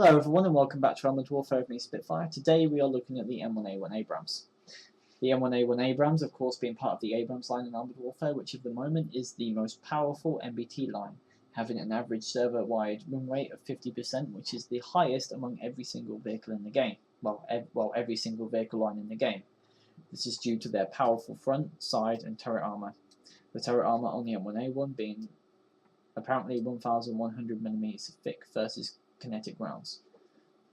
Hello everyone and welcome back to Armored Warfare with me, Spitfire. Today we are looking at the M1A1 Abrams. The M1A1 Abrams, of course, being part of the Abrams line in Armored Warfare, which at the moment is the most powerful MBT line, having an average server-wide win rate of 50%, which is the highest among every single vehicle in the game. Well, every single vehicle line in the game. This is due to their powerful front, side, and turret armor. The turret armor on the M1A1 being apparently 1,100mm thick versus kinetic rounds.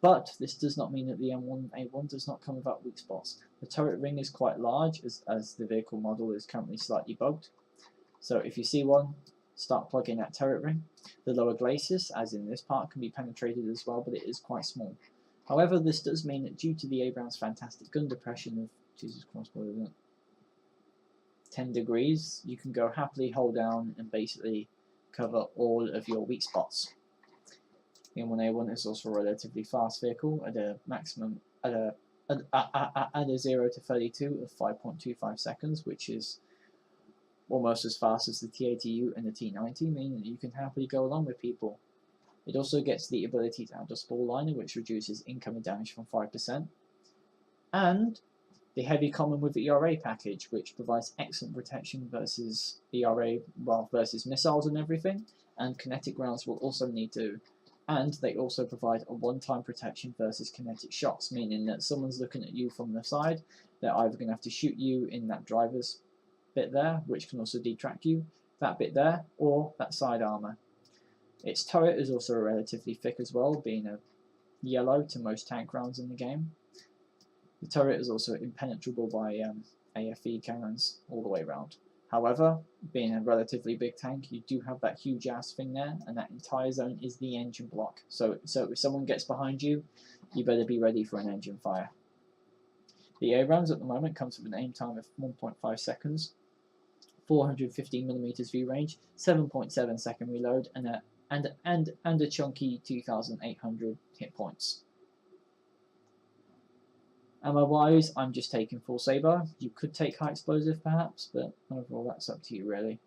But this does not mean that the M1A1 does not come without weak spots. The turret ring is quite large as the vehicle model is currently slightly bugged. So if you see one, start plugging that turret ring. The lower glacis, as in this part, can be penetrated as well, but it is quite small. However, this does mean that due to the Abrams' fantastic gun depression of, Jesus Christ, what is it? 10 degrees, you can go happily hold down and basically cover all of your weak spots. The M1A1 is also a relatively fast vehicle at a maximum at a 0 to 32 of 5.25 seconds, which is almost as fast as the T80U and the T90, meaning that you can happily go along with people. It also gets the ability to add a spall liner, which reduces incoming damage from 5%, and the heavy common with the ERA package, which provides excellent protection versus ERA, well, versus missiles and everything, and kinetic rounds will also need to. And they also provide a one-time protection versus kinetic shots, meaning that someone's looking at you from the side, they're either going to have to shoot you in that driver's bit there, which can also detract you, that bit there, or that side armor. Its turret is also relatively thick as well, being a yellow to most tank rounds in the game. The turret is also impenetrable by AFE cannons all the way around. However, being a relatively big tank, you do have that huge ass thing there, and that entire zone is the engine block. So if someone gets behind you, you better be ready for an engine fire. The Abrams at the moment comes with an aim time of 1.5 seconds, 415mm view range, 7.7 second reload, and a chunky 2,800 hit points. Ammo-wise, I'm just taking full saber. You could take high explosive perhaps, but overall that's up to you really.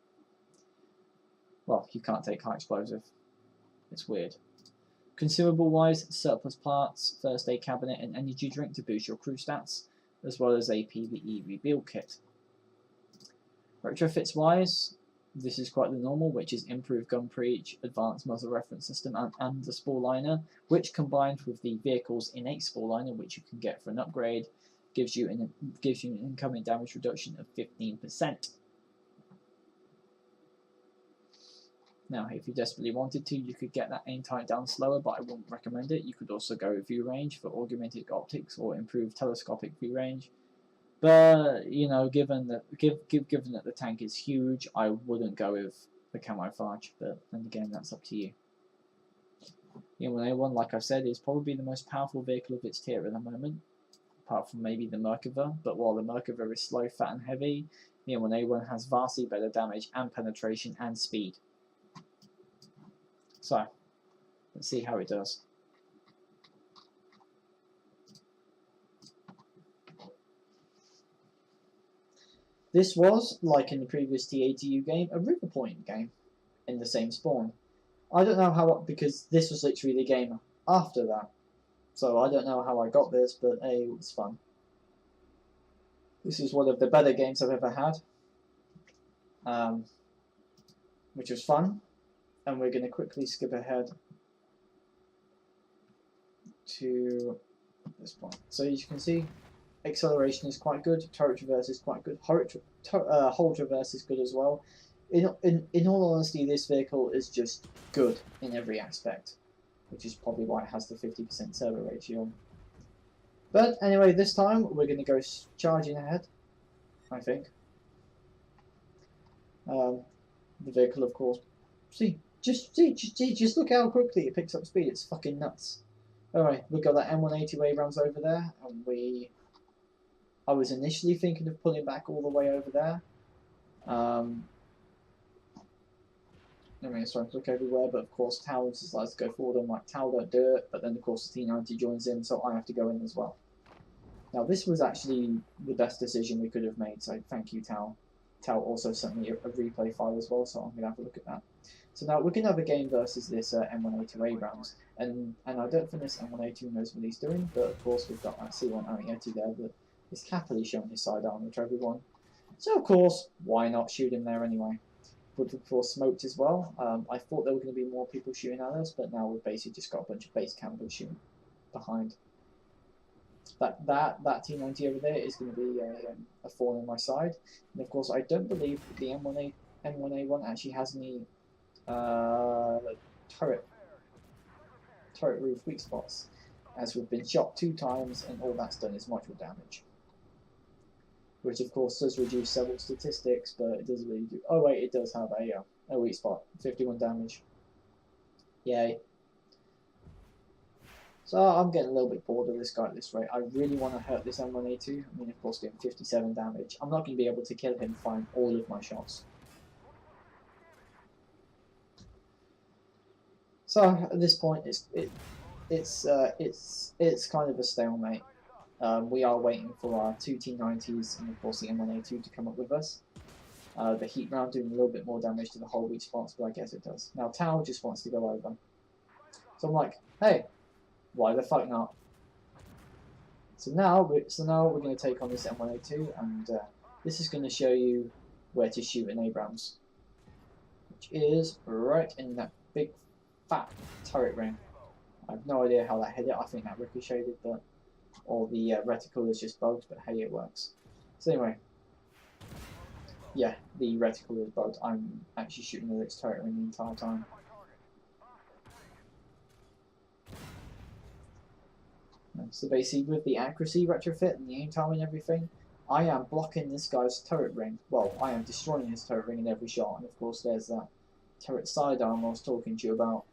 Well, you can't take high explosive. It's weird. Consumable-wise, surplus parts, first aid cabinet, and energy drink to boost your crew stats, as well as a PvE rebuild kit. Retrofits-wise, this is quite the normal, which is improved gun breech, advanced muzzle reference system, and the spall liner, which combined with the vehicle's innate spall liner, which you can get for an upgrade, gives you an incoming damage reduction of 15%. Now, if you desperately wanted to, you could get that aim time down slower, but I wouldn't recommend it. You could also go view range for augmented optics or improved telescopic view range. But, you know, given that the tank is huge, I wouldn't go with the camouflage, but then again, that's up to you. The M1A1, like I've said, is probably the most powerful vehicle of its tier at the moment, apart from maybe the Merkava, but while the Merkava is slow, fat and heavy, the M1A1 has vastly better damage and penetration and speed. So, let's see how it does. This was, like in the previous T80U game, a river point game in the same spawn. I don't know how, because this was literally the game after that. So I don't know how I got this, but hey, it was fun. This is one of the better games I've ever had, which was fun. And we're going to quickly skip ahead to this point. So as you can see, acceleration is quite good, turret traverse is quite good, hold traverse is good as well. In all honesty, this vehicle is just good in every aspect, which is probably why it has the 50% server ratio. But anyway, this time we're going to go charging ahead, I think. The vehicle, of course, just look how quickly it picks up speed, it's fucking nuts. Alright, we've got that M1A2 Abrams over there, and I was initially thinking of pulling back all the way over there. I mean, starting to look everywhere, but of course Tau decides to go forward. I'm like, Tau, don't do it. But then of course the T90 joins in, so I have to go in as well. Now this was actually the best decision we could have made, so thank you, Tau. Tal also sent me a replay file as well, so I'm going to have a look at that. So now we're going to have a game versus this M1A2 Abrams, and I don't think this M1A2 knows what he's doing, but of course we've got that C1 Ariete there that is happily showing his sidearm to everyone. So of course, why not shoot him there anyway? But of course smoked as well. I thought there were going to be more people shooting at us, but now we've basically just got a bunch of base campers shooting behind. That T90 over there is going to be a thorn in my side, and of course I don't believe the M1A1 actually has any turret roof weak spots, as we've been shot 2 times and all that's done is module damage, which of course does reduce several statistics, but it doesn't really do. Oh wait, it does have a weak spot, 51 damage. Yay. So I'm getting a little bit bored of this guy at this rate. I really want to hurt this M1A2. I mean, of course, doing 57 damage. I'm not going to be able to kill him firing all of my shots. So at this point, it's kind of a stalemate. We are waiting for our 2 T90s and of course the M1A2 to come up with us. The heat round doing a little bit more damage to the whole weak spots, but I guess it does. Now Tao just wants to go over. So I'm like, hey, why the fuck not? So now we're going to take on this M1A2, and this is going to show you where to shoot an Abrams, which is right in that big fat turret ring. I have no idea how that hit it. I think that ricocheted, but or the reticle is just bugged, but hey, it works. So anyway, yeah, the reticle is bugged. I'm actually shooting the its turret ring the entire time. So basically, with the accuracy retrofit and the aim time and everything, I am blocking this guy's turret ring. Well, I am destroying his turret ring in every shot, and of course there's that turret sidearm I was talking to you about.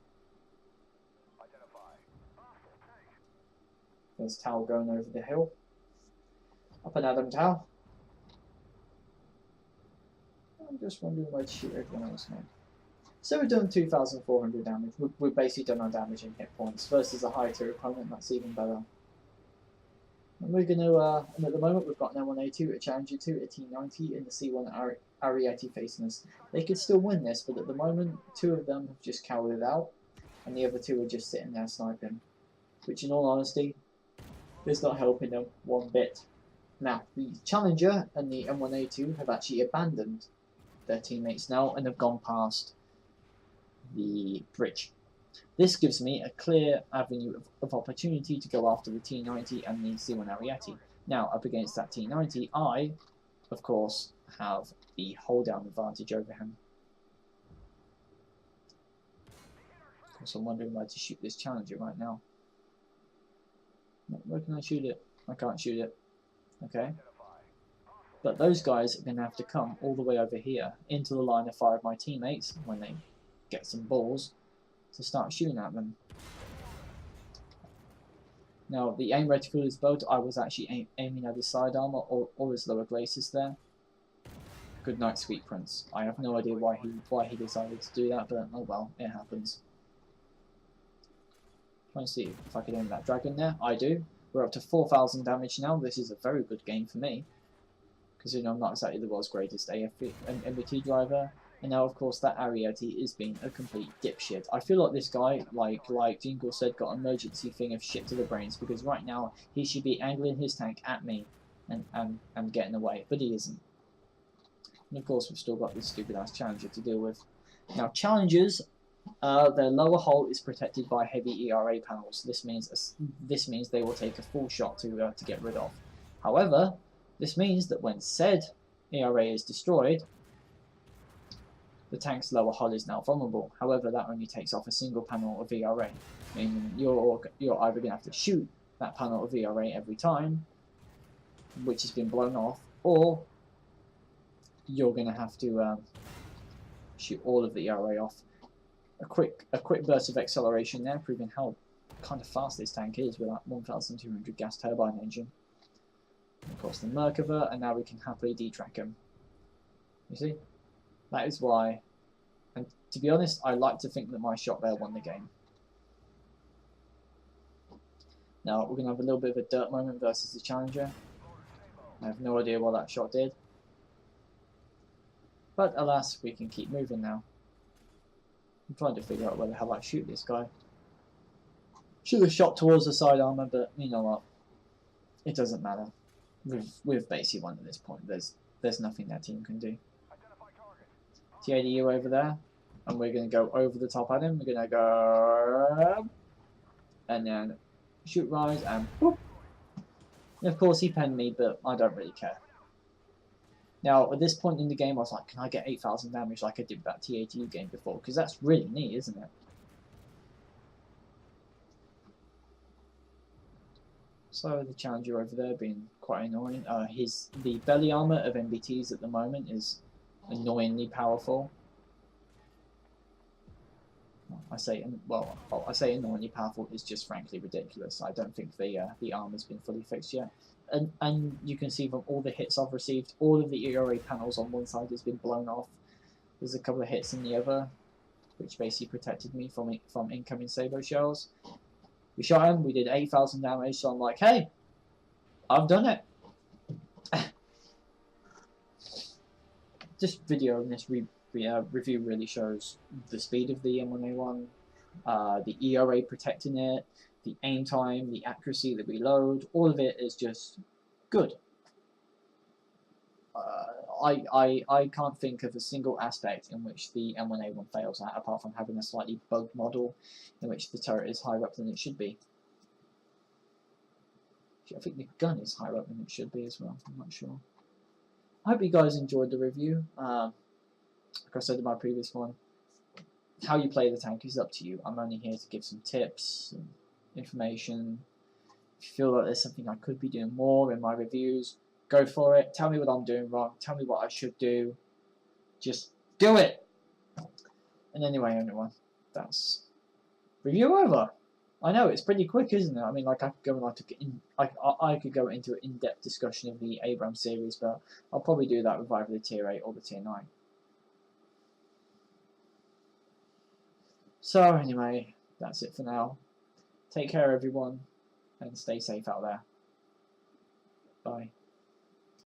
There's Tao going over the hill. Up and Adam Tao. I'm just wondering where to shoot everyone else now. So we've done 2,400 damage. We've basically done our damage in hit points. Versus a high tier opponent, that's even better. And we're going to, and at the moment we've got an M1A2, a Challenger 2, a T90, and the C1 Ariete facing us. They could still win this, but at the moment 2 of them have just cowered out, and the other 2 are just sitting there sniping. Which in all honesty, is not helping them one bit. Now, the Challenger and the M1A2 have actually abandoned their teammates now and have gone past the bridge. This gives me a clear avenue of opportunity to go after the T90 and the C1 Ariete. Now, up against that T90, I, of course, have the hold down advantage over him. Of course, I'm wondering where to shoot this Challenger right now. Where can I shoot it? I can't shoot it. Okay. But those guys are going to have to come all the way over here into the line of fire of my teammates when they get some balls to start shooting at them. Now, the aim reticle is bugged. I was actually aiming at his sidearm or his lower glacis there. Good night, sweet prince. I have no idea why he decided to do that, but oh well, it happens. Trying to see if I can aim that dragon there. I do. We're up to 4,000 damage now. This is a very good game for me, because you know I'm not exactly the world's greatest MBT driver. And now, of course, that Ariete is being a complete dipshit. I feel like this guy, like Jingle said, got an emergency thing of shit to the brains, because right now he should be angling his tank at me and getting away, but he isn't. And of course, we've still got this stupid ass Challenger to deal with. Now, Challengers. Their lower hull is protected by heavy ERA panels. This means they will take a full shot to get rid of. However, this means that when said ERA is destroyed, the tank's lower hull is now vulnerable. However, that only takes off a single panel of ERA, meaning you're either going to have to shoot that panel of ERA every time, which has been blown off, or you're going to have to shoot all of the ERA off. A quick burst of acceleration there, proving how kind of fast this tank is with that 1,200 gas turbine engine. And of course the Merkava, and now we can happily detrack him. You see? That is why, and to be honest, I like to think that my shot there won the game. Now we're going to have a little bit of a dirt moment versus the Challenger. I have no idea what that shot did. But alas, we can keep moving now. I'm trying to figure out where the hell I shoot this guy. Should have shot towards the side armor, but you know what? It doesn't matter. We've basically won at this point. There's nothing that team can do. TADU over there, and we're going to go over the top at him. We're going to go, and then shoot rise, and boop. And of course he penned me, but I don't really care. Now, at this point in the game, I was like, can I get 8,000 damage like I did that TATU game before? Because that's really neat, isn't it? So the challenger over there being quite annoying. The belly armor of MBTs at the moment is annoyingly powerful. I say annoyingly powerful is just frankly ridiculous. I don't think the armor's been fully fixed yet. And you can see from all the hits I've received, all of the ERA panels on one side has been blown off. There's a couple of hits in the other, which basically protected me from incoming Sabo shells. We shot him, we did 8,000 damage, so I'm like, hey, I've done it. This video and this review really shows the speed of the M1A1, the ERA protecting it, the aim time, the accuracy, the reload, all of it is just good. I can't think of a single aspect in which the M1A1 fails at, apart from having a slightly bugged model in which the turret is higher up than it should be. I think the gun is higher up than it should be as well, I'm not sure. I hope you guys enjoyed the review. Like I said in my previous one, how you play the tank is up to you. I'm only here to give some tips and information. If you feel like there's something I could be doing more in my reviews, go for it. Tell me what I'm doing wrong. Tell me what I should do. Just do it. And anyway, everyone, that's review over. I know it's pretty quick, isn't it? I mean, like I could go into an in-depth discussion of the Abrams series, but I'll probably do that with either the Tier 8 or the Tier 9. So anyway, that's it for now. Take care, everyone, and stay safe out there. Bye.